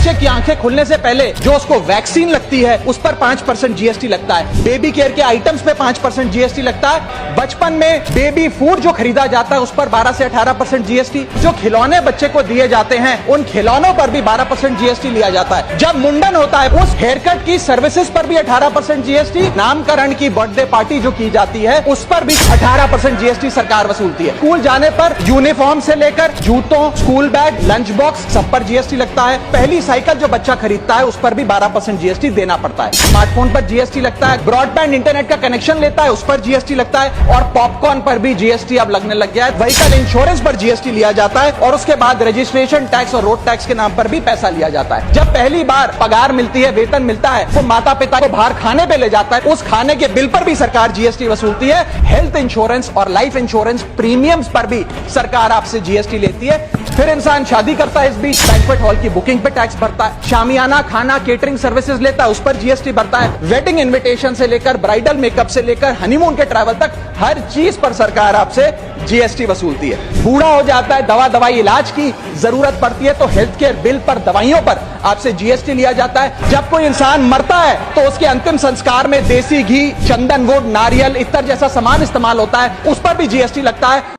बच्चे की आंखें खुलने से पहले जो उसको वैक्सीन लगती है उस पर 5% जीएसटी लगता है। बेबी केयर के आइटम्स पे 5% जीएसटी लगता है। बचपन में बेबी फूड जो खरीदा जाता है उस पर 12 से 18% जीएसटी। जो खिलौने बच्चे को दिए जाते हैं उन खिलौनों पर भी 12% जीएसटी लिया जाता है। जब मुंडन होता है उस हेयर कट की सर्विसेज पर भी 18% जीएसटी। नामकरण की बर्थडे पार्टी जो की जाती है उस पर भी 18% जीएसटी सरकार वसूलती है। स्कूल जाने पर यूनिफॉर्म से लेकर जूतों, स्कूल बैग, लंच बॉक्स सब पर जीएसटी लगता है। पहली साइकिल जो बच्चा खरीदता है उस पर भी 12% जीएसटी देना पड़ता है। स्मार्टफोन पर जीएसटी लगता है। ब्रॉडबैंड इंटरनेट का कनेक्शन लेता है उस पर जीएसटी लगता है। और पॉपकॉर्न पर भी जीएसटी अब लगने लग गया है। व्हीकल इंश्योरेंस पर जीएसटी लिया जाता है और उसके बाद रजिस्ट्रेशन टैक्स और रोड टैक्स के नाम पर भी पैसा लिया जाता है। जब पहली बार पगार मिलती है, वेतन मिलता है, वो माता पिता को बाहर खाने पे ले जाता है, उस खाने के बिल पर भी सरकार जीएसटी वसूलती है। हेल्थ इंश्योरेंस और लाइफ इंश्योरेंस प्रीमियम्स पर भी सरकार आपसे जीएसटी लेती है। फिर इंसान शादी करता है, इस बीच बैंक्वेट हॉल की बुकिंग पे टैक्स भरता है। शामियाना, खाना, केटरिंग सर्विसेज लेता है, उस पर जीएसटी भरता है। वेडिंग इनविटेशन से लेकर ब्राइडल मेकअप से लेकर हनीमून के ट्रैवल तक हर चीज पर सरकार आपसे जीएसटी वसूलती है। बूढ़ा हो जाता है, दवाई इलाज की जरूरत पड़ती है तो हेल्थ केयर बिल पर, दवाइयों पर आपसे जीएसटी लिया जाता है। जब कोई इंसान मरता है तो उसके अंतिम संस्कार में देसी घी, चंदन वुड, नारियल, इत्र जैसा सामान इस्तेमाल होता है, उस पर भी जीएसटी लगता है।